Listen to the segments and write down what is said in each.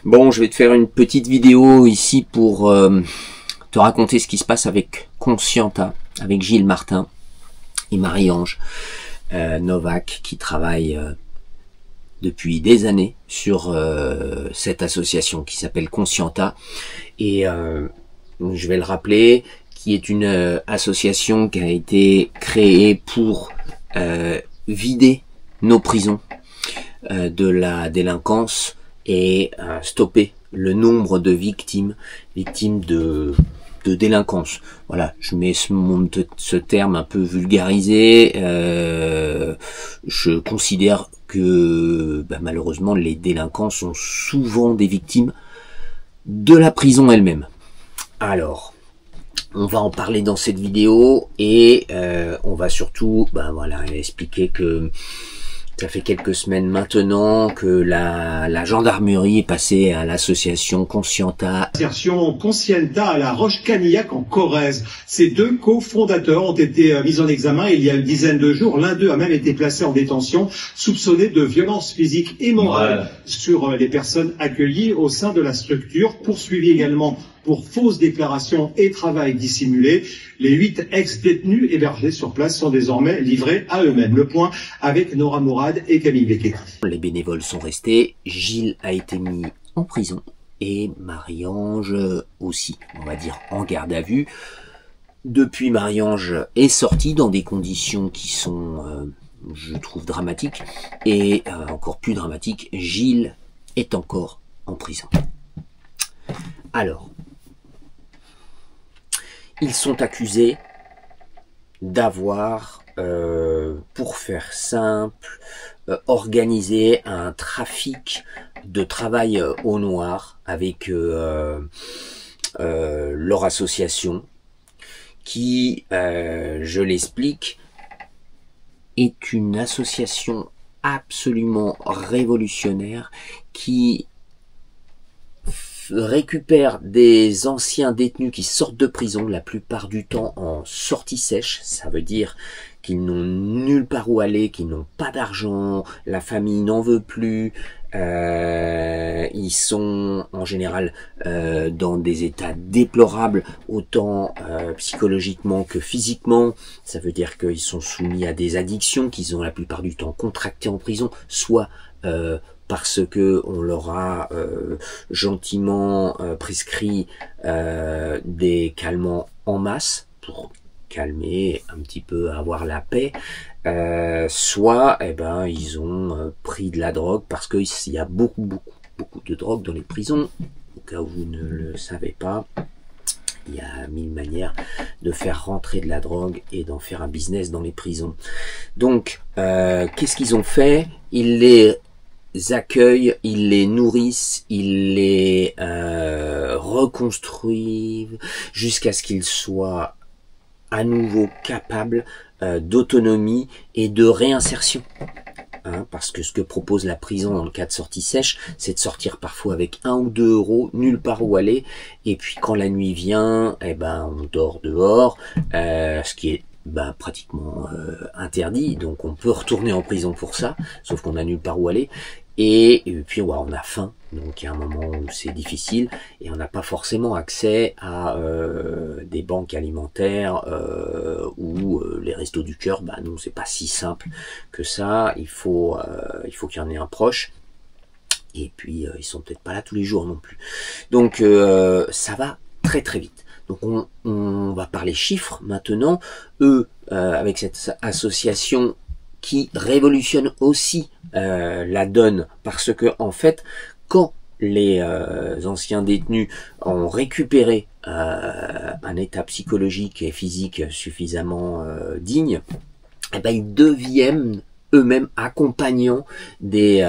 Bon, je vais te faire une petite vidéo ici pour te raconter ce qui se passe avec Conscienta, avec Gilles Martin et Marie-Ange Novak, qui travaillent depuis des années sur cette association qui s'appelle Conscienta. Et je vais le rappeler, qui est une association qui a été créée pour vider nos prisons de la délinquance et stopper le nombre de victimes de délinquance. Voilà, je mets ce terme un peu vulgarisé. Je considère que malheureusement les délinquants sont souvent des victimes de la prison elle-même. Alors, on va en parler dans cette vidéo et on va surtout expliquer que ça fait quelques semaines maintenant que la gendarmerie est passée à l'association Conscienta. L'association Conscienta à la Roche-Canillac en Corrèze. Ces deux cofondateurs ont été mis en examen il y a une dizaine de jours. L'un d'eux a même été placé en détention, soupçonné de violences physiques et morales sur les personnes accueillies au sein de la structure, poursuivi également pour fausses déclarations et travail dissimulé. Les 8 ex-détenus hébergés sur place sont désormais livrés à eux-mêmes. Le point avec Nora Mourad et Camille Becchetti. Les bénévoles sont restés, Gilles a été mis en prison et Marie-Ange aussi, on va dire en garde à vue. Depuis, Marie-Ange est sortie dans des conditions qui sont, je trouve, dramatiques. Et encore plus dramatique, Gilles est encore en prison. Alors, ils sont accusés d'avoir, pour faire simple, organisé un trafic de travail au noir avec leur association qui, je l'explique, est une association absolument révolutionnaire qui récupère des anciens détenus qui sortent de prison, la plupart du temps en sortie sèche. Ça veut dire qu'ils n'ont nulle part où aller, qu'ils n'ont pas d'argent, la famille n'en veut plus, ils sont en général dans des états déplorables, autant psychologiquement que physiquement. Ça veut dire qu'ils sont soumis à des addictions qu'ils ont la plupart du temps contractées en prison, soit parce que on leur a gentiment prescrit des calmants en masse pour calmer un petit peu, avoir la paix, soit ils ont pris de la drogue parce qu'il y a beaucoup de drogue dans les prisons. Au cas où vous ne le savez pas, il y a 1000 manières de faire rentrer de la drogue et d'en faire un business dans les prisons. Donc, qu'est-ce qu'ils ont fait? Ils les accueillent, ils les nourrissent, ils les reconstruisent jusqu'à ce qu'ils soient à nouveau capables d'autonomie et de réinsertion. Parce que ce que propose la prison dans le cas de sortie sèche, c'est de sortir parfois avec 1 ou 2 euros, nulle part où aller, et puis quand la nuit vient, on dort dehors, ce qui est pratiquement interdit, donc on peut retourner en prison pour ça, sauf qu'on a nulle part où aller, et puis on a faim, donc il y a un moment où c'est difficile, et on n'a pas forcément accès à des banques alimentaires ou les restos du cœur. Non, c'est pas si simple que ça, il faut qu'il y en ait un proche, et puis ils sont peut-être pas là tous les jours non plus, donc ça va très très vite. Donc on va parler chiffres maintenant. Eux, avec cette association qui révolutionne aussi la donne, parce que en fait, quand les anciens détenus ont récupéré un état psychologique et physique suffisamment digne, ils deviennent eux-mêmes accompagnants des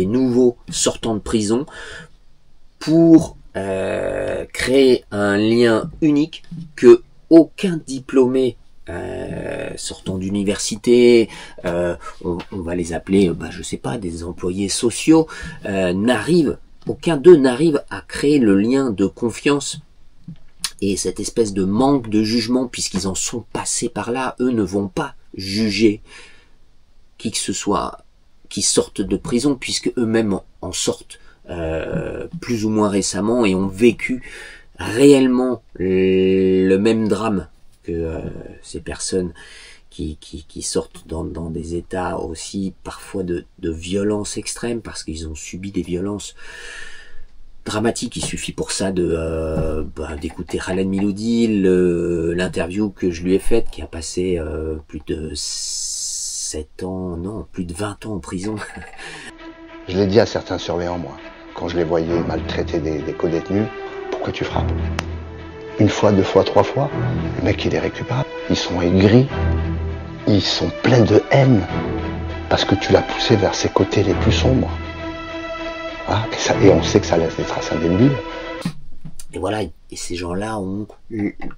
nouveaux sortants de prison pour créer un lien unique que aucun diplômé sortant d'université, on va les appeler, je sais pas, des employés sociaux, aucun d'eux n'arrive à créer le lien de confiance et cette espèce de manque de jugement, puisqu'ils en sont passés par là. Eux ne vont pas juger qui que ce soit qui sortent de prison, puisque eux-mêmes en sortent plus ou moins récemment et ont vécu réellement le même drame que ces personnes qui sortent dans des états aussi parfois de violence extrême parce qu'ils ont subi des violences dramatiques. Il suffit pour ça d'écouter Khaled Miloudi, l'interview que je lui ai faite, qui a passé plus de 7 ans, non, plus de 20 ans en prison. Je l'ai dit à certains surveillants, moi, quand je les voyais maltraiter des co-détenus, pourquoi tu frappes? Une fois, deux fois, trois fois, le mec il est récupérable. Ils sont aigris, ils sont pleins de haine, parce que tu l'as poussé vers ses côtés les plus sombres. Ah, et on sait que ça laisse des traces indélébiles. Et voilà, et ces gens-là ont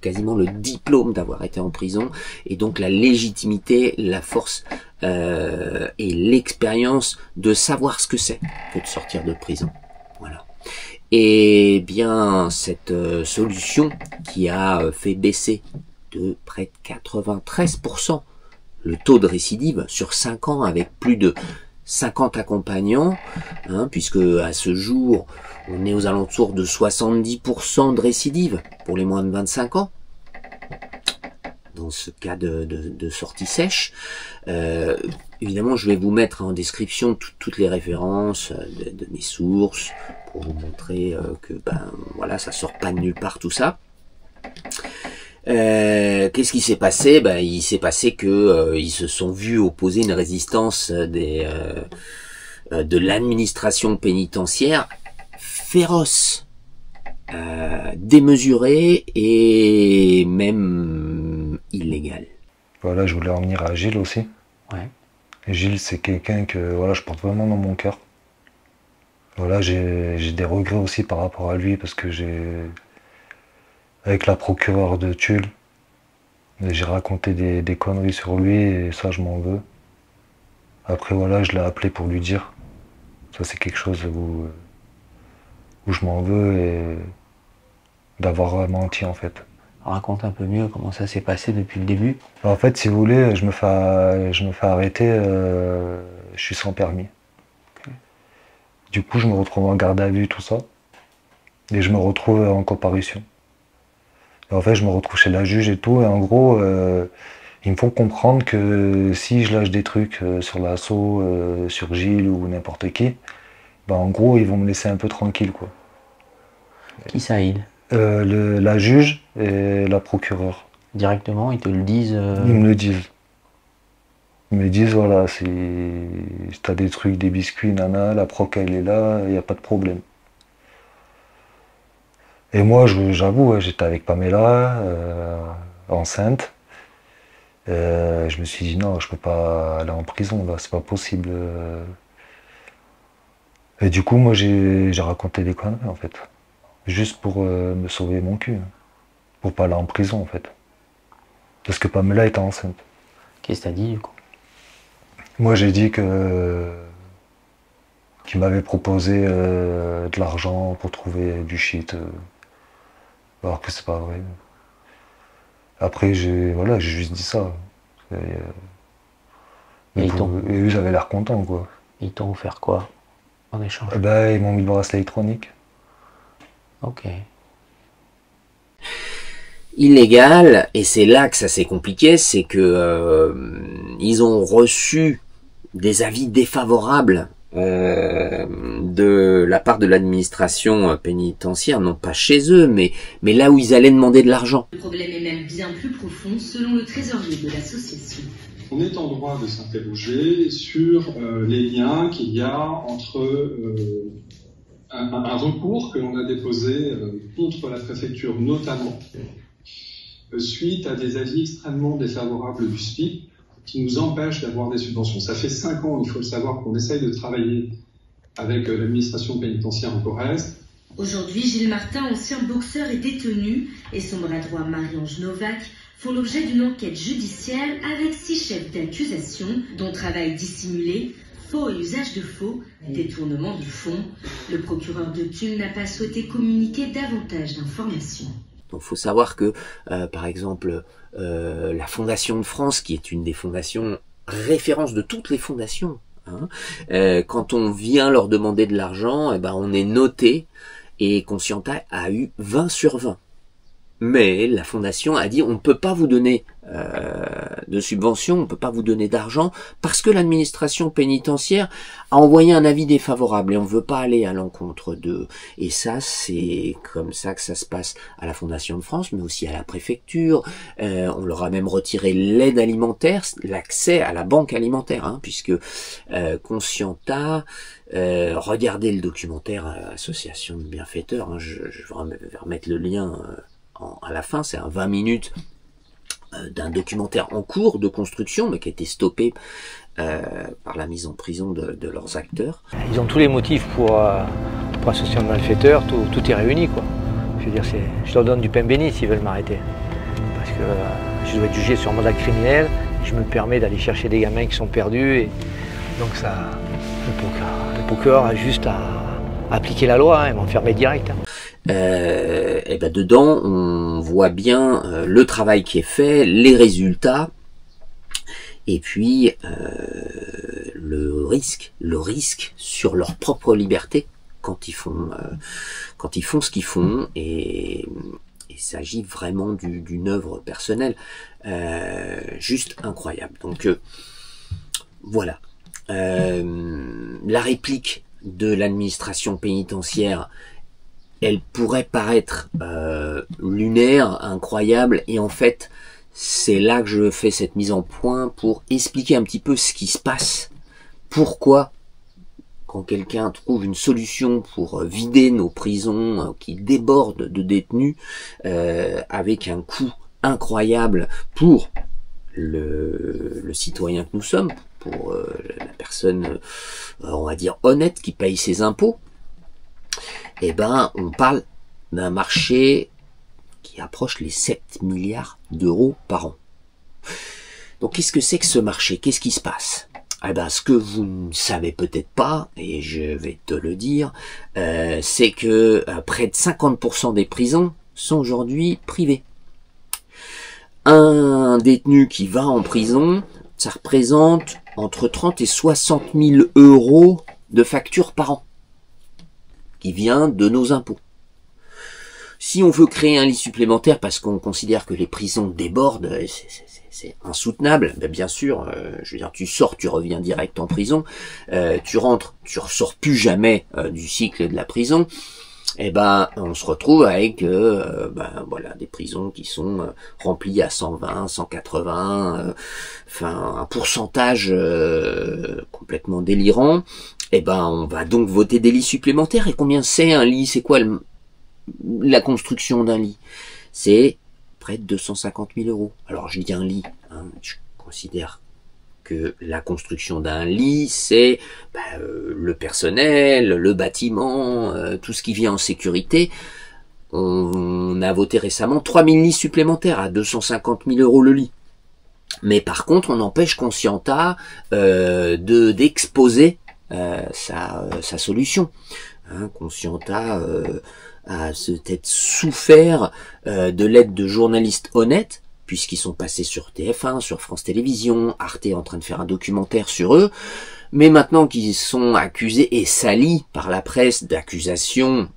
quasiment le diplôme d'avoir été en prison, et donc la légitimité, la force et l'expérience de savoir ce que c'est que de sortir de prison. Voilà. Et bien cette solution qui a fait baisser de près de 93% le taux de récidive sur 5 ans avec plus de 50 accompagnants, hein, puisque à ce jour on est aux alentours de 70% de récidive pour les moins de 25 ans dans ce cas de sortie sèche. Évidemment, je vais vous mettre en description toutes les références de mes sources pour vous montrer que voilà, ça sort pas de nulle part tout ça. Qu'est-ce qui s'est passé? Il s'est passé que ils se sont vus opposer une résistance de l'administration pénitentiaire féroce, démesurée et même illégale. Voilà, je voulais en venir à Gilles aussi. Ouais. Et Gilles, c'est quelqu'un que voilà, je porte vraiment dans mon cœur. Voilà, j'ai des regrets aussi par rapport à lui parce que avec la procureure de Tulle, j'ai raconté des conneries sur lui et ça, je m'en veux. Après, voilà, je l'ai appelé pour lui dire. Ça, c'est quelque chose où je m'en veux et d'avoir menti, en fait. Raconte un peu mieux comment ça s'est passé depuis le début. En fait, si vous voulez, je me fais arrêter, je suis sans permis. Okay. Du coup, je me retrouve en garde à vue, tout ça. Et je me retrouve en comparution. Et en fait, je me retrouve chez la juge et tout. Et en gros, ils me font comprendre que si je lâche des trucs sur l'assaut, sur Gilles ou n'importe qui, en gros, ils vont me laisser un peu tranquille, quoi. Qui ça, il la juge et la procureure. Directement, ils te le disent Ils me le disent. Ils me disent, voilà, si t'as des trucs, des biscuits, nana, la proc, elle est là, il n'y a pas de problème. Et moi, j'avoue, j'étais avec Pamela, enceinte. Je me suis dit, non, je peux pas aller en prison, là, c'est pas possible. Et du coup, moi, j'ai raconté des conneries, en fait. Juste pour me sauver mon cul. Pour pas aller en prison, en fait. Parce que Pamela était enceinte. Qu'est-ce que t'as dit, du coup? Moi, j'ai dit qu'il m'avait proposé de l'argent pour trouver du shit. Alors que c'est pas vrai. Après, j'ai juste dit ça. Et eux, ils avaient l'air contents, quoi. Ils t'ont offert quoi en échange? Ils m'ont mis le bracelet électronique. Ok. Illégal, et c'est là que ça s'est compliqué, c'est que ils ont reçu des avis défavorables de la part de l'administration pénitentiaire, non pas chez eux, mais là où ils allaient demander de l'argent. Le problème est même bien plus profond, selon le trésorier de l'association. On est en droit de s'interroger sur les liens qu'il y a entre un recours que l'on a déposé contre la préfecture, notamment suite à des avis extrêmement défavorables du SPIP qui nous empêchent d'avoir des subventions. Ça fait 5 ans, il faut le savoir, qu'on essaye de travailler avec l'administration pénitentiaire en Corrèze. Aujourd'hui, Gilles Martin, ancien boxeur, est détenu et son bras droit Marie-Ange Novak font l'objet d'une enquête judiciaire avec 6 chefs d'accusation, dont travail dissimulé, faux et usage de faux, détournement de fonds. Le procureur de Tulle n'a pas souhaité communiquer davantage d'informations. Donc, faut savoir que, par exemple, la Fondation de France, qui est une des fondations référence de toutes les fondations Hein. Quand on vient leur demander de l'argent, on est noté, et Conscienta a eu 20 sur 20. Mais la fondation a dit on ne peut pas vous donner de subvention, on ne peut pas vous donner d'argent parce que l'administration pénitentiaire a envoyé un avis défavorable et on ne veut pas aller à l'encontre d'eux. Et ça, c'est comme ça que ça se passe à la Fondation de France, mais aussi à la préfecture. On leur a même retiré l'aide alimentaire, l'accès à la banque alimentaire, hein, puisque Conscienta, regardez le documentaire Association de bienfaiteurs, hein, je vais remettre le lien à la fin, c'est un 20 minutes d'un documentaire en cours de construction, mais qui a été stoppé par la mise en prison de leurs acteurs. Ils ont tous les motifs pour association de malfaiteurs, tout est réuni, quoi. Je veux dire, je leur donne du pain béni s'ils veulent m'arrêter. Parce que je dois être jugé sur mandat criminel, et je me permets d'aller chercher des gamins qui sont perdus. Et donc ça, le procureur a juste à appliquer la loi, et m'enfermer direct. Hein. Et dedans, on voit bien le travail qui est fait, les résultats, et puis le risque sur leur propre liberté quand ils font ce qu'ils font, et il s'agit vraiment d'une œuvre personnelle juste incroyable. Donc voilà, la réplique de l'administration pénitentiaire, elle pourrait paraître lunaire, incroyable, et en fait, c'est là que je fais cette mise en point pour expliquer un petit peu ce qui se passe. Pourquoi, quand quelqu'un trouve une solution pour vider nos prisons qui débordent de détenus, avec un coût incroyable pour le citoyen que nous sommes, pour la personne, on va dire, honnête, qui paye ses impôts, on parle d'un marché qui approche les 7 milliards d'euros par an. Donc qu'est-ce que c'est que ce marché? Qu'est-ce qui se passe? Ce que vous ne savez peut-être pas, et je vais te le dire, c'est que près de 50% des prisons sont aujourd'hui privées. Un détenu qui va en prison, ça représente entre 30 et 60 000 euros de facture par an, qui vient de nos impôts. Si on veut créer un lit supplémentaire parce qu'on considère que les prisons débordent, c'est insoutenable, bien sûr, je veux dire, tu sors, tu reviens direct en prison, tu rentres, tu ressors plus jamais du cycle de la prison, on se retrouve avec voilà, des prisons qui sont remplies à 120, 180, un pourcentage complètement délirant. On va donc voter des lits supplémentaires. Et combien c'est un lit? C'est quoi la construction d'un lit? C'est près de 250 000 euros. Alors je dis un lit, hein, je considère que la construction d'un lit, c'est le personnel, le bâtiment, tout ce qui vient en sécurité. On a voté récemment 3000 lits supplémentaires à 250 000 euros le lit. Mais par contre, on empêche Conscienta d'exposer sa solution. Hein, Conscienta a peut-être souffert de l'aide de journalistes honnêtes, puisqu'ils sont passés sur TF1, sur France Télévisions, Arte est en train de faire un documentaire sur eux, mais maintenant qu'ils sont accusés et salis par la presse d'accusations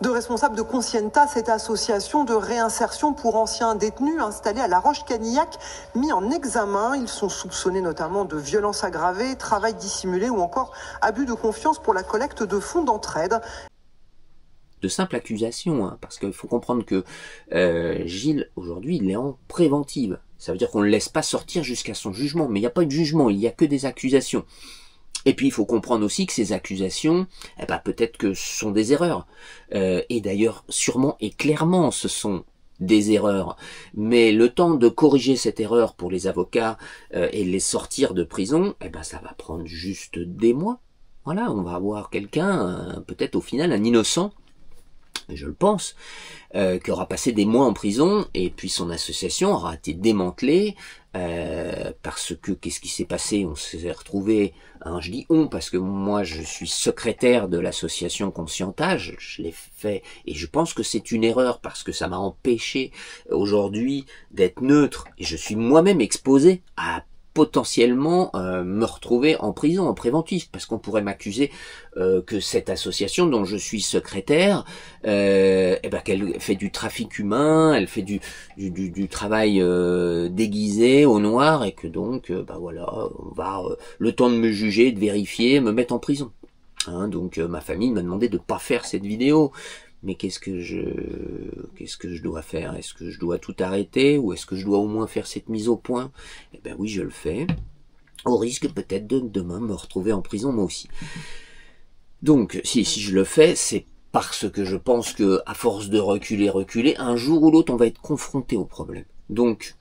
de responsables de Conscienta, cette association de réinsertion pour anciens détenus installée à La Roche-Canillac, mis en examen. Ils sont soupçonnés notamment de violences aggravées, travail dissimulé ou encore abus de confiance pour la collecte de fonds d'entraide. De simples accusations, hein, parce qu'il faut comprendre que Gilles, aujourd'hui, il est en préventive. Ça veut dire qu'on ne le laisse pas sortir jusqu'à son jugement, mais il n'y a pas de jugement, il n'y a que des accusations. Et puis il faut comprendre aussi que ces accusations, peut-être que ce sont des erreurs. Et d'ailleurs, sûrement et clairement, ce sont des erreurs. Mais le temps de corriger cette erreur pour les avocats et les sortir de prison, ça va prendre juste des mois. Voilà, on va avoir quelqu'un, peut-être au final un innocent, je le pense, qui aura passé des mois en prison, et puis son association aura été démantelée, parce que, qu'est-ce qui s'est passé? On s'est retrouvé, hein, je dis on, parce que moi je suis secrétaire de l'association Conscienta, je l'ai fait, et je pense que c'est une erreur, parce que ça m'a empêché aujourd'hui d'être neutre, et je suis moi-même exposé à potentiellement me retrouver en prison, en préventif, parce qu'on pourrait m'accuser que cette association dont je suis secrétaire, qu'elle fait du trafic humain, elle fait du travail déguisé au noir, et que donc, voilà, on va le temps de me juger, de vérifier, me mettre en prison. Hein, donc ma famille m'a demandé de pas faire cette vidéo. Mais qu'est-ce que je dois faire? Est-ce que je dois tout arrêter, ou est-ce que je dois au moins faire cette mise au point? Eh ben oui, je le fais, au risque peut-être de demain me retrouver en prison moi aussi. Donc si je le fais, c'est parce que je pense que à force de reculer, un jour ou l'autre on va être confronté au problème. Donc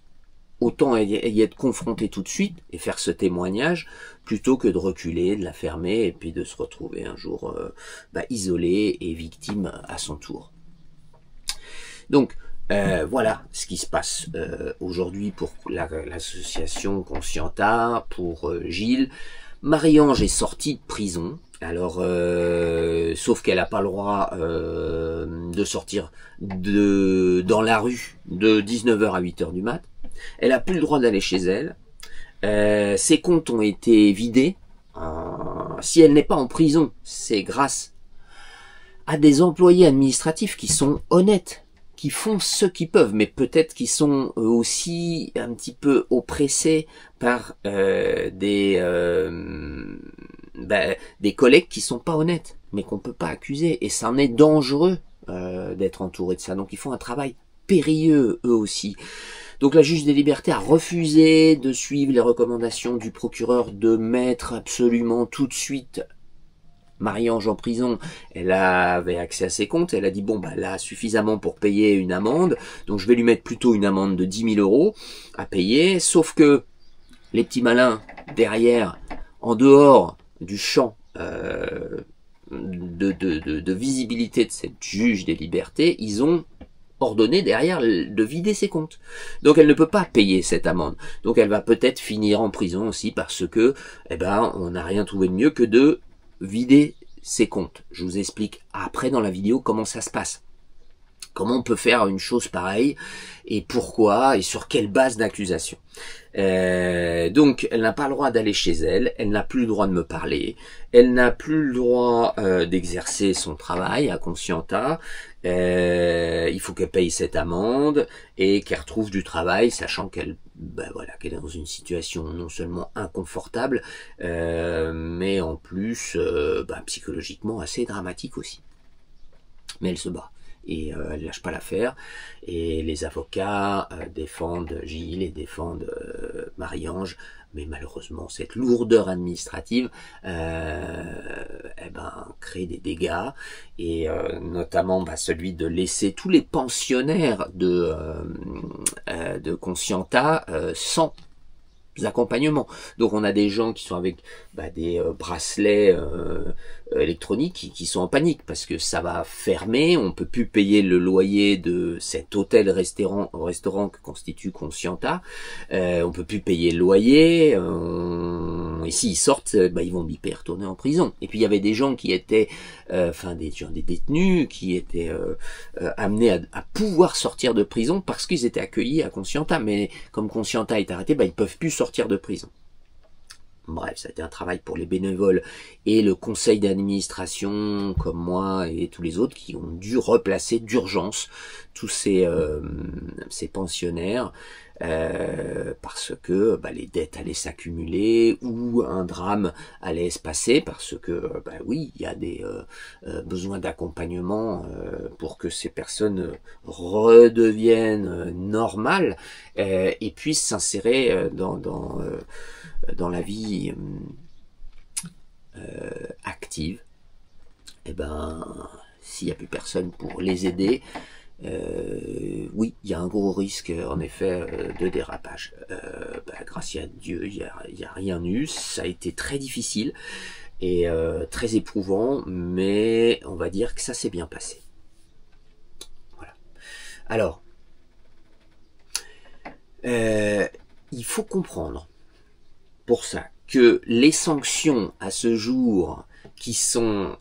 autant y être confronté tout de suite et faire ce témoignage, plutôt que de reculer, de la fermer, et puis de se retrouver un jour isolé et victime à son tour. Donc voilà ce qui se passe aujourd'hui pour l'association Conscienta, pour Gilles. Marie-Ange est sortie de prison. Alors, sauf qu'elle n'a pas le droit de sortir dans la rue de 19h à 8h du mat. Elle n'a plus le droit d'aller chez elle. Ses comptes ont été vidés. Si elle n'est pas en prison, c'est grâce à des employés administratifs qui sont honnêtes, qui font ce qu'ils peuvent, mais peut-être qu'ils sont aussi un petit peu oppressés par des collègues qui sont pas honnêtes, mais qu'on peut pas accuser. Et ça en est dangereux d'être entouré de ça. Donc ils font un travail périlleux eux aussi. Donc la juge des libertés a refusé de suivre les recommandations du procureur de mettre absolument tout de suite Marie-Ange en prison. Elle avait accès à ses comptes, elle a dit bon là suffisamment pour payer une amende, donc je vais lui mettre plutôt une amende de 10 000 € à payer, sauf que les petits malins derrière, en dehors du champ de visibilité de cette juge des libertés, ils ont ordonné derrière de vider ses comptes. Donc elle ne peut pas payer cette amende. Donc elle va peut-être finir en prison aussi parce que on n'a rien trouvé de mieux que de vider ses comptes. Je vous explique après dans la vidéo comment ça se passe. Comment on peut faire une chose pareille et pourquoi et sur quelle base d'accusation. Donc elle n'a pas le droit d'aller chez elle, elle n'a plus le droit de me parler, elle n'a plus le droit d'exercer son travail à Conscienta. Il faut qu'elle paye cette amende et qu'elle retrouve du travail, sachant qu'elle qu'elle est dans une situation non seulement inconfortable, mais en plus psychologiquement assez dramatique aussi. Mais elle se bat. Et elle lâche pas l'affaire, et les avocats défendent Gilles et défendent Marie-Ange, mais malheureusement cette lourdeur administrative crée des dégâts, et notamment celui de laisser tous les pensionnaires de Conscienta sans accompagnement. Donc on a des gens qui sont avec des bracelets électroniques qui sont en panique parce que ça va fermer, on peut plus payer le loyer de cet hôtel-restaurant que constitue Conscienta, on peut plus payer le loyer, et s'ils sortent, ils vont biper retourner en prison. Et puis il y avait des gens qui étaient des détenus qui étaient amenés à pouvoir sortir de prison parce qu'ils étaient accueillis à Conscienta, mais comme Conscienta est arrêté, ils peuvent plus sortir de prison. Bref, ça a été un travail pour les bénévoles et le conseil d'administration comme moi et tous les autres qui ont dû replacer d'urgence tous ces pensionnaires parce que les dettes allaient s'accumuler ou un drame allait se passer parce que oui, il y a des besoins d'accompagnement pour que ces personnes redeviennent normales et puissent s'insérer dans la vie active. S'il n'y a plus personne pour les aider, oui, il y a un gros risque en effet de dérapage. Grâce à Dieu, il y a rien eu. Ça a été très difficile et très éprouvant, mais on va dire que ça s'est bien passé. Voilà. Alors, il faut comprendre pour ça que les sanctions à ce jour qui sont,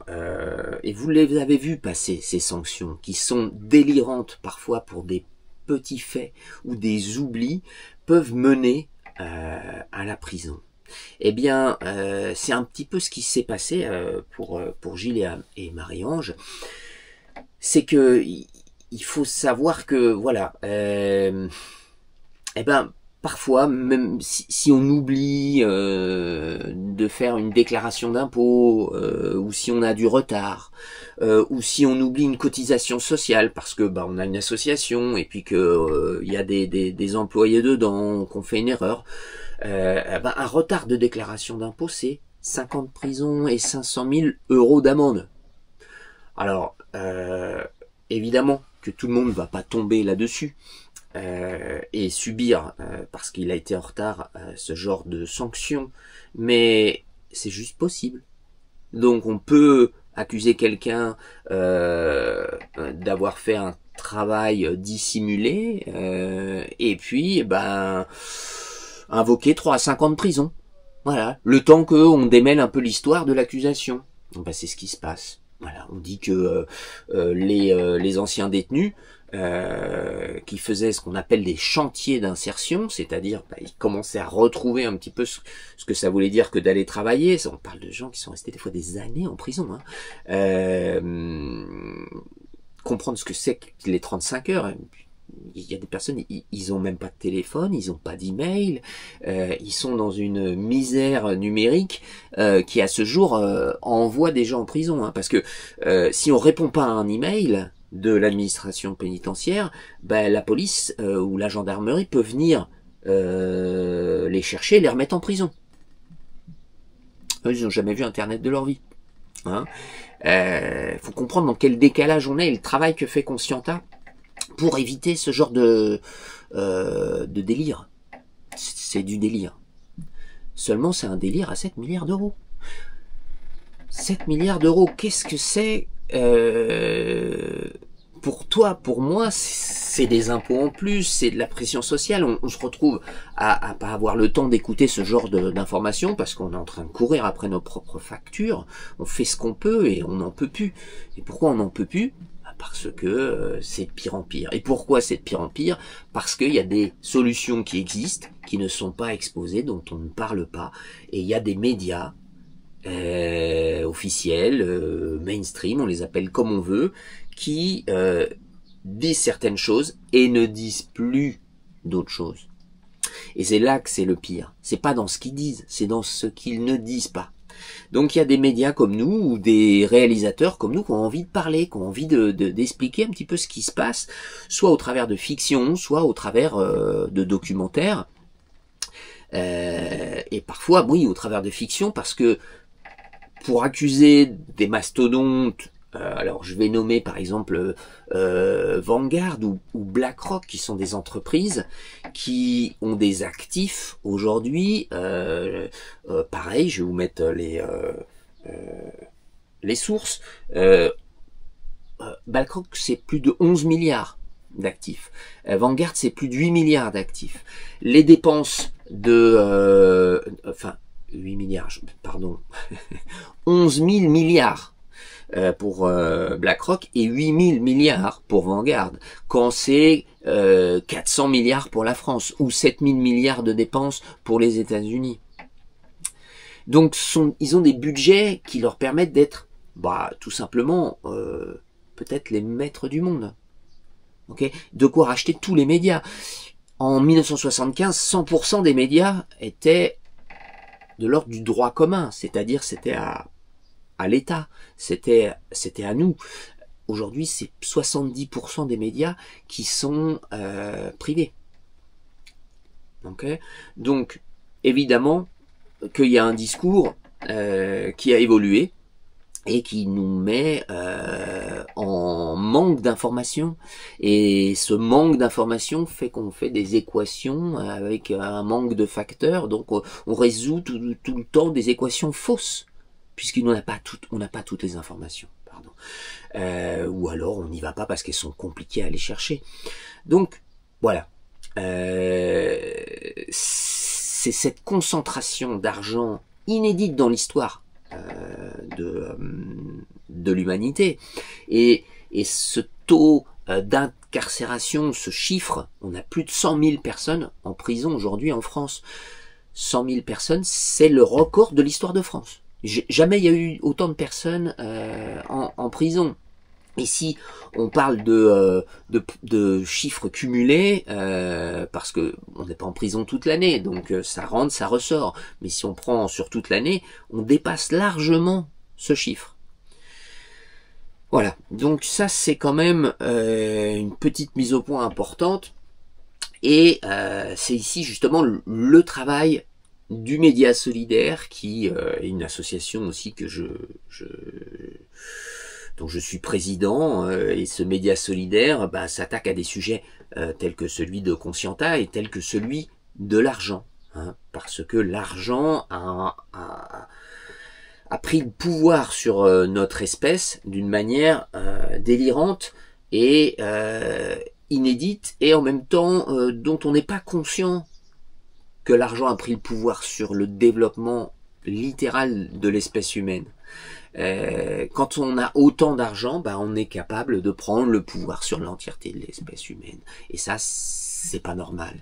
et vous les avez vu passer ces sanctions, qui sont délirantes parfois pour des petits faits ou des oublis, peuvent mener à la prison. Eh bien, c'est un petit peu ce qui s'est passé pour Gilles et Marie-Ange. C'est que il faut savoir que voilà, eh ben parfois même si on oublie de faire une déclaration d'impôt ou si on a du retard ou si on oublie une cotisation sociale parce que on a une association et puis que il y a des employés dedans, qu'on fait une erreur, un retard de déclaration d'impôt c'est 5 ans de prison et 500 000 € d'amende. Alors évidemment que tout le monde va pas tomber là-dessus et subir parce qu'il a été en retard ce genre de sanctions, mais c'est juste possible. Donc on peut accuser quelqu'un d'avoir fait un travail dissimulé et puis invoquer 3 à 5 ans de prison. Voilà, le temps qu'on démêle un peu l'histoire de l'accusation. C'est ce qui se passe. Voilà, on dit que les anciens détenus qui faisaient ce qu'on appelle des chantiers d'insertion, c'est-à-dire ils commençaient à retrouver un petit peu ce que ça voulait dire que d'aller travailler. On parle de gens qui sont restés des fois des années en prison. Comprendre ce que c'est que les 35 heures. Il y a des personnes, ils ont même pas de téléphone, ils ont pas d'email, ils sont dans une misère numérique qui à ce jour envoie des gens en prison, parce que si on répond pas à un email de l'administration pénitentiaire, la police ou la gendarmerie peut venir les chercher et les remettre en prison. Ils n'ont jamais vu Internet de leur vie. Faut comprendre dans quel décalage on est et le travail que fait Conscienta pour éviter ce genre de délire. C'est du délire. Seulement, c'est un délire à 7 milliards d'euros. 7 milliards d'euros, qu'est-ce que c'est pour toi, pour moi, c'est des impôts en plus, c'est de la pression sociale. On se retrouve à pas avoir le temps d'écouter ce genre d'informations parce qu'on est en train de courir après nos propres factures. On fait ce qu'on peut et on n'en peut plus. Et pourquoi on n'en peut plus ? Parce que c'est de pire en pire. Et pourquoi c'est de pire en pire? Parce qu'il y a des solutions qui existent, qui ne sont pas exposées, dont on ne parle pas. Et il y a des médias officiels, mainstream, on les appelle comme on veut, qui disent certaines choses et ne disent plus d'autres choses. Et c'est là que c'est le pire. C'est pas dans ce qu'ils disent, c'est dans ce qu'ils ne disent pas. Donc il y a des médias comme nous ou des réalisateurs comme nous qui ont envie de parler, qui ont envie d'expliquer un petit peu ce qui se passe, soit au travers de fiction, soit au travers de documentaires. Et parfois, oui, au travers de fiction, parce que pour accuser des mastodontes, alors je vais nommer par exemple Vanguard ou BlackRock, qui sont des entreprises qui ont des actifs aujourd'hui. Pareil, je vais vous mettre les sources. BlackRock, c'est plus de 11 milliards d'actifs. Vanguard, c'est plus de 8 milliards d'actifs. Les dépenses de... 8 milliards, pardon. 11 000 milliards pour BlackRock et 8 000 milliards pour Vanguard, quand c'est 400 milliards pour la France ou 7 000 milliards de dépenses pour les États-Unis. Donc ils ont des budgets qui leur permettent d'être tout simplement peut-être les maîtres du monde. Okay, de quoi racheter tous les médias. En 1975, 100% des médias étaient de l'ordre du droit commun, c'est-à-dire c'était à l'État, c'était à nous. Aujourd'hui, c'est 70% des médias qui sont privés. Okay, donc, évidemment qu'il y a un discours qui a évolué et qui nous met en manque d'informations. Et ce manque d'informations fait qu'on fait des équations avec un manque de facteurs. Donc on résout tout le temps des équations fausses, puisqu'on n'a pas toutes les informations. Pardon. Ou alors on n'y va pas parce qu'elles sont compliquées à aller chercher. Donc voilà. C'est cette concentration d'argent inédite dans l'histoire de l'humanité et ce taux carcération, ce chiffre, on a plus de 100 000 personnes en prison aujourd'hui en France. 100 000 personnes, c'est le record de l'histoire de France. Jamais il y a eu autant de personnes en prison. Et si on parle de chiffres cumulés, parce que on n'est pas en prison toute l'année, donc ça rentre, ça ressort. Mais si on prend sur toute l'année, on dépasse largement ce chiffre. Voilà, donc ça c'est quand même une petite mise au point importante. Et c'est ici justement le travail du Média Solidaire, qui est une association aussi que dont je suis président, et ce Média Solidaire s'attaque à des sujets tels que celui de Conscienta et tels que celui de l'argent, hein, parce que l'argent a pris le pouvoir sur notre espèce d'une manière délirante et inédite, et en même temps dont on n'est pas conscient que l'argent a pris le pouvoir sur le développement littéral de l'espèce humaine. Quand on a autant d'argent, on est capable de prendre le pouvoir sur l'entièreté de l'espèce humaine. Et ça, c'est pas normal.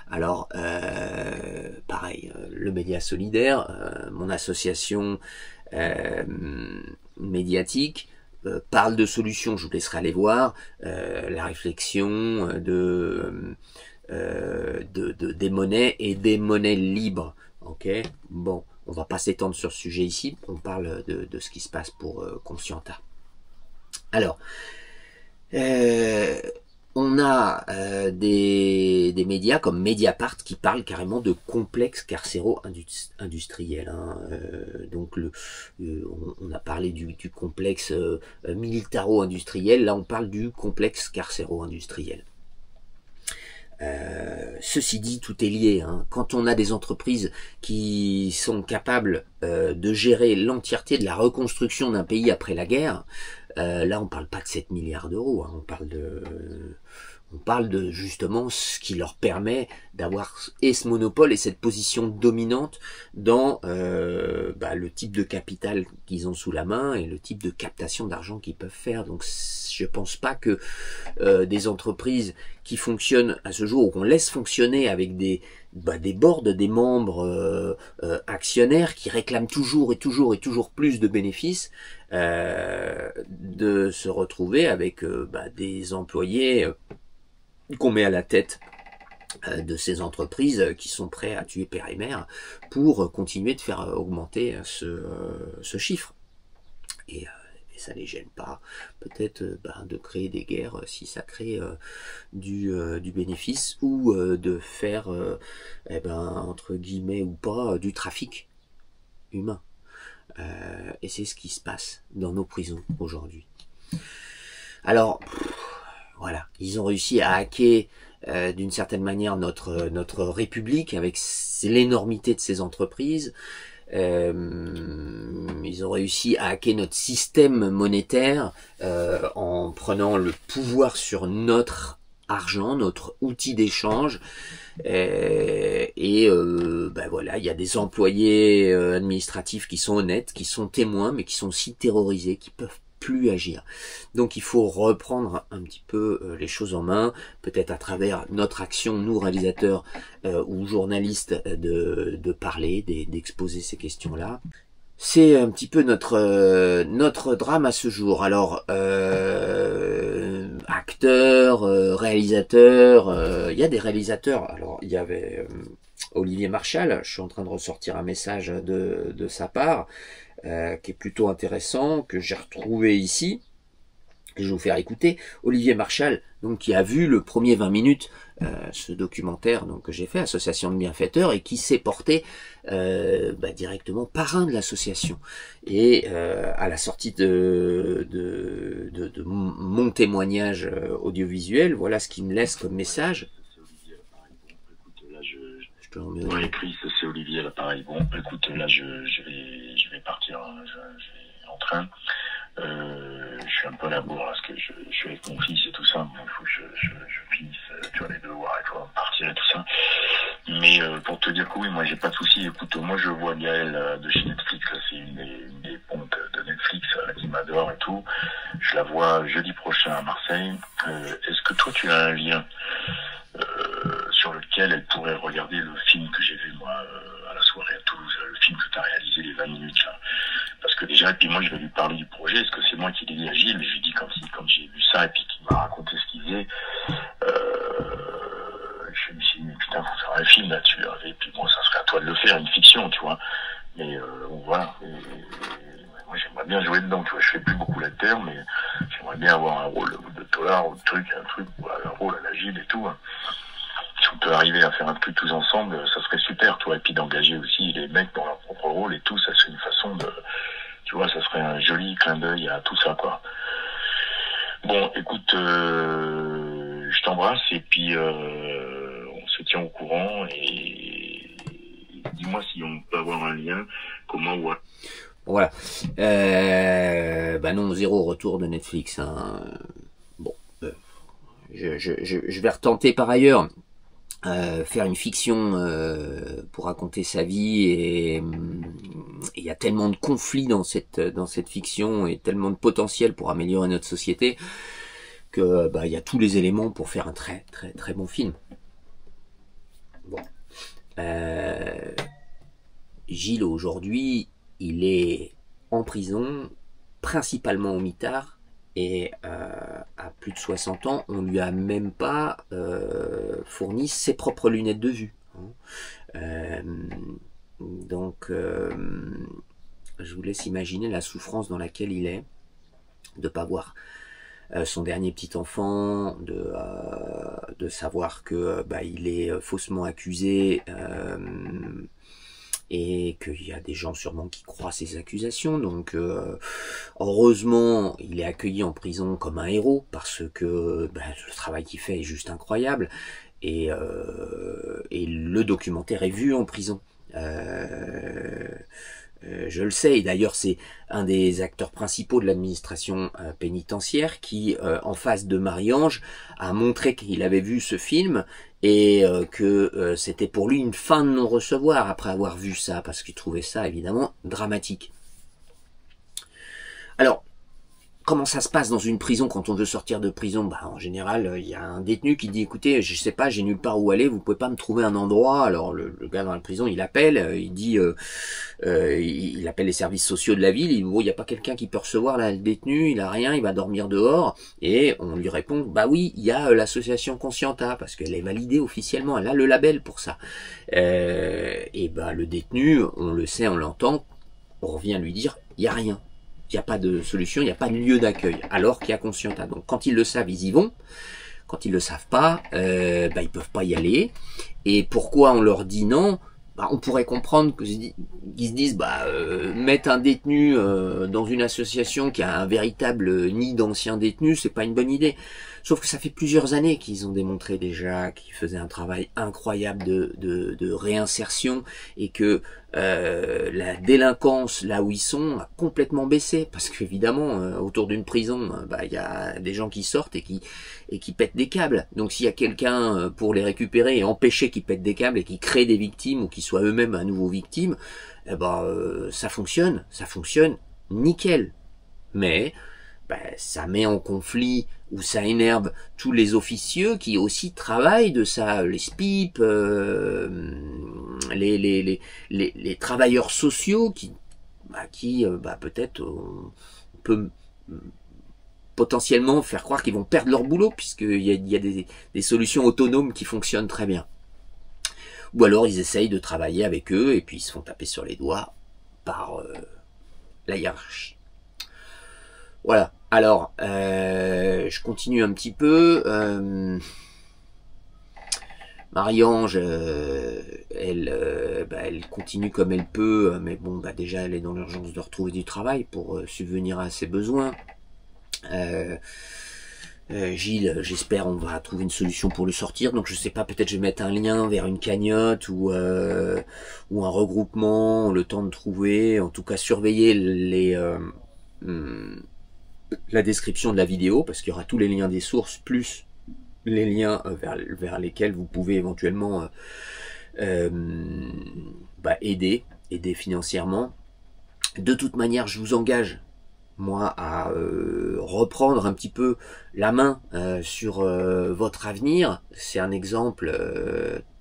Alors, pareil, le Média Solidaire, mon association médiatique, parle de solutions, je vous laisserai aller voir, la réflexion des monnaies et des monnaies libres. Ok, bon, on va pas s'étendre sur ce sujet ici, on parle de ce qui se passe pour Conscienta. Alors, on a des médias comme Mediapart qui parlent carrément de complexes carcéro-industriels. Hein. Donc on a parlé du complexe militaro-industriel, là on parle du complexe carcéro-industriel. Ceci dit, tout est lié. Hein. Quand on a des entreprises qui sont capables de gérer l'entièreté de la reconstruction d'un pays après la guerre, là on parle pas de 7 milliards d'euros, hein. On parle de justement ce qui leur permet d'avoir ce monopole et cette position dominante dans le type de capital qu'ils ont sous la main et le type de captation d'argent qu'ils peuvent faire. Donc je pense pas que des entreprises qui fonctionnent à ce jour ou qu'on laisse fonctionner avec des boards, des membres actionnaires qui réclament toujours et toujours plus de bénéfices, de se retrouver avec des employés qu'on met à la tête de ces entreprises qui sont prêts à tuer père et mère pour continuer de faire augmenter ce chiffre. Et ça les gêne pas, peut-être de créer des guerres si ça crée du bénéfice, ou de faire, entre guillemets ou pas, du trafic humain. Et c'est ce qui se passe dans nos prisons aujourd'hui. Alors, voilà, ils ont réussi à hacker d'une certaine manière notre République avec l'énormité de ces entreprises. Ils ont réussi à hacker notre système monétaire en prenant le pouvoir sur notre argent, notre outil d'échange. Voilà, il y a des employés administratifs qui sont honnêtes, qui sont témoins, mais qui sont aussi terrorisés, qui peuvent plus agir. Donc il faut reprendre un petit peu les choses en main, peut-être à travers notre action, nous réalisateurs ou journalistes, de parler, d'exposer ces questions-là. C'est un petit peu notre drame à ce jour. Alors, acteurs, réalisateurs, il y a des réalisateurs. Alors, il y avait Olivier Marchal, je suis en train de ressortir un message de sa part, qui est plutôt intéressant, que j'ai retrouvé ici, que je vais vous faire écouter. Olivier Marchal, donc, qui a vu le premier 20 minutes, ce documentaire que j'ai fait, Association de bienfaiteurs, et qui s'est porté directement parrain de l'association. Et à la sortie de mon témoignage audiovisuel, voilà ce qu'il me laisse comme message. Ouais, Chris, c'est Olivier à l'appareil. Bon, écoute, là, je vais partir, je vais en train. Je suis un peu à la bourre, parce que je suis avec mon fils et tout ça, mais il faut que je finisse, tu vois, les devoirs et toi, partir et tout ça. Mais pour te dire que oui, moi, j'ai pas de soucis. Écoute, moi, je vois Gaël de chez Netflix, là, c'est une des pontes de Netflix, là, qui m'adore et tout. je la vois jeudi prochain à Marseille. Est-ce que toi tu as un lien sur lequel elle pourrait regarder le film que j'ai vu moi à la soirée à Toulouse, le film que tu as réalisé, les 20 minutes là? Parce que déjà, et puis moi je vais lui parler du projet, est-ce que c'est moi qui l'ai dit à Gilles? Je lui dis quand j'ai vu ça et puis qu'il m'a raconté ce qu'il faisait, je me suis dit, mais putain, faut faire un film là-dessus. Et puis bon, ça serait à toi de le faire, une fiction, tu vois. Mais voilà. Et moi j'aimerais bien jouer dedans, tu vois. Je fais plus beaucoup l'acteur, mais j'aimerais bien avoir un rôle de tolard ou de truc, un rôle à la Gilles et tout. Hein. Si on peut arriver à faire un truc tous ensemble, ça serait super, toi. Et puis d'engager aussi les mecs dans leur propre rôle et tout, ça serait une façon de, tu vois, ça serait un joli clin d'œil à tout ça, quoi. Bon, écoute, je t'embrasse et puis on se tient au courant et dis-moi si on peut avoir un lien, comment ou... Voilà. Bah non, 0 retour de Netflix. Hein. Bon, je vais retenter par ailleurs. Faire une fiction pour raconter sa vie et il y a tellement de conflits dans cette fiction et tellement de potentiel pour améliorer notre société que bah il y a tous les éléments pour faire un très très très bon film. Bon, Gilles aujourd'hui il est en prison principalement au mitard. Et à plus de 60 ans, on lui a même pas fourni ses propres lunettes de vue. Donc, je vous laisse imaginer la souffrance dans laquelle il est, de pas voir son dernier petit enfant, de savoir que bah, il est faussement accusé. Et qu'il y a des gens sûrement qui croient ces accusations, donc heureusement il est accueilli en prison comme un héros, parce que bah, le travail qu'il fait est juste incroyable, et le documentaire est vu en prison. Je le sais, et d'ailleurs c'est un des acteurs principaux de l'administration pénitentiaire qui, en face de Marie-Ange, a montré qu'il avait vu ce film et que c'était pour lui une fin de non-recevoir après avoir vu ça, parce qu'il trouvait ça évidemment dramatique. Alors, comment ça se passe dans une prison quand on veut sortir de prison? Bah, en général, il y a un détenu qui dit, écoutez, je sais pas, j'ai nulle part où aller, vous pouvez pas me trouver un endroit. Alors le gars dans la prison, il appelle, il dit, il appelle les services sociaux de la ville, il dit, bon, il n'y a pas quelqu'un qui peut recevoir là, le détenu, il a rien, il va dormir dehors. Et on lui répond, bah oui, il y a l'association Conscienta, parce qu'elle est validée officiellement, elle a le label pour ça. Et bah le détenu, on le sait, on l'entend, on revient lui dire, il n'y a rien. Il n'y a pas de solution, il n'y a pas de lieu d'accueil, alors qu'il y a Conscienta. Donc quand ils le savent, ils y vont. Quand ils le savent pas, bah, ils peuvent pas y aller. Et pourquoi on leur dit non? Bah, on pourrait comprendre qu'ils se disent, bah, mettre un détenu dans une association qui a un véritable nid d'anciens détenus, c'est pas une bonne idée. Sauf que ça fait plusieurs années qu'ils ont démontré déjà qu'ils faisaient un travail incroyable de réinsertion et que la délinquance là où ils sont a complètement baissé, parce qu'évidemment autour d'une prison, bah, y a des gens qui sortent et qui pètent des câbles. Donc s'il y a quelqu'un pour les récupérer et empêcher qu'ils pètent des câbles et qu'ils créent des victimes ou qu'ils soient eux-mêmes à nouveau victimes, eh ben, ça fonctionne nickel. Mais ben, ça met en conflit ou ça énerve tous les officieux qui aussi travaillent de ça, les SPIP, les travailleurs sociaux qui peut-être on peut potentiellement faire croire qu'ils vont perdre leur boulot, puisqu'il y a des solutions autonomes qui fonctionnent très bien. Ou alors ils essayent de travailler avec eux et puis ils se font taper sur les doigts par la hiérarchie. Voilà. Alors, je continue un petit peu. Marie-Ange, elle continue comme elle peut, mais bon, bah déjà elle est dans l'urgence de retrouver du travail pour subvenir à ses besoins. Gilles, j'espère on va trouver une solution pour le sortir, donc je sais pas, peut-être je vais mettre un lien vers une cagnotte ou un regroupement, le temps de trouver, en tout cas surveiller la description de la vidéo, parce qu'il y aura tous les liens des sources, plus les liens vers lesquels vous pouvez éventuellement aider financièrement. De toute manière, je vous engage moi, à reprendre un petit peu la main sur votre avenir. C'est un exemple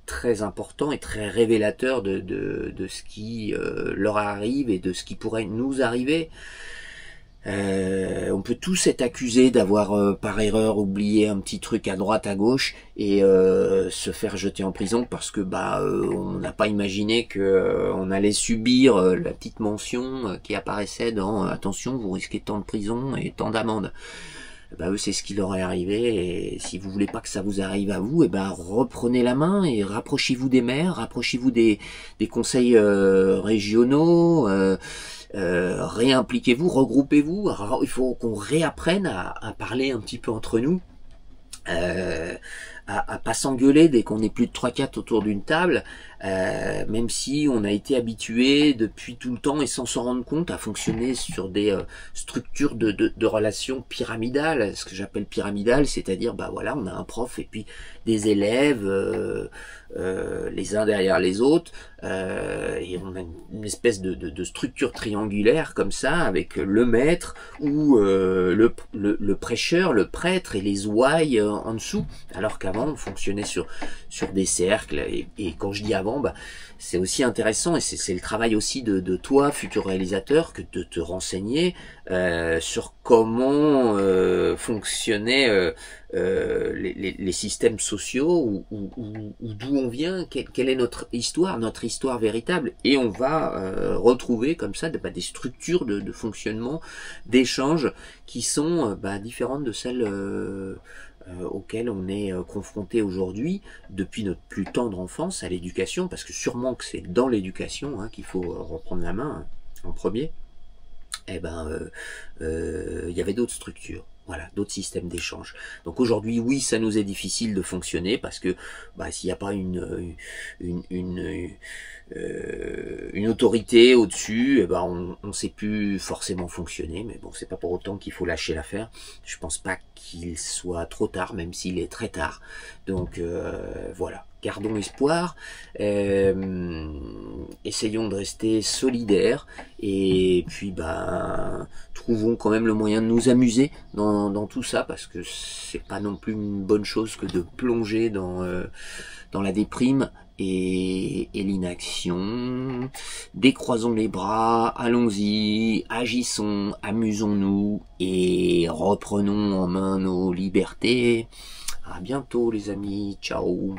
très important et très révélateur de ce qui leur arrive et de ce qui pourrait nous arriver. On peut tous être accusés d'avoir par erreur oublié un petit truc à droite à gauche et se faire jeter en prison parce que on n'a pas imaginé que on allait subir la petite mention qui apparaissait dans attention, vous risquez tant de prison et tant d'amende. Eux, c'est ce qui leur est arrivé, et si vous voulez pas que ça vous arrive à vous, reprenez la main et rapprochez-vous des maires, rapprochez-vous des conseils régionaux, réimpliquez-vous, regroupez-vous. Il faut qu'on réapprenne à parler un petit peu entre nous, à pas s'engueuler dès qu'on est plus de 3-4 autour d'une table, même si on a été habitué depuis tout le temps et sans s'en rendre compte à fonctionner sur des structures de relations pyramidales. Ce que j'appelle pyramidales, c'est-à-dire voilà, on a un prof et puis des élèves les uns derrière les autres, et on a une espèce de structure triangulaire comme ça, avec le maître ou le prêcheur, le prêtre et les ouailles en dessous, alors qu'avant on fonctionnait sur des cercles. Et quand je dis avant, c'est aussi intéressant, et c'est le travail aussi de toi, futur réalisateur, que de te renseigner sur comment fonctionnaient les systèmes sociaux, ou d'où on vient, quelle est notre histoire véritable, et on va retrouver comme ça des structures de fonctionnement, d'échange qui sont différentes de celles auxquelles on est confronté aujourd'hui depuis notre plus tendre enfance à l'éducation, parce que sûrement que c'est dans l'éducation qu'il faut reprendre la main en premier. Il y avait d'autres structures. Voilà, d'autres systèmes d'échange. Donc aujourd'hui, oui, ça nous est difficile de fonctionner parce que s'il n'y a pas une autorité au-dessus, on ne sait plus forcément fonctionner. Mais bon, c'est pas pour autant qu'il faut lâcher l'affaire. Je pense pas qu'il soit trop tard, même s'il est très tard. Donc voilà, gardons espoir. Essayons de rester solidaires, et puis trouvons quand même le moyen de nous amuser dans tout ça, parce que c'est pas non plus une bonne chose que de plonger dans la déprime et l'inaction. Décroisons les bras, allons-y, agissons, amusons-nous et reprenons en main nos libertés. À bientôt les amis, ciao.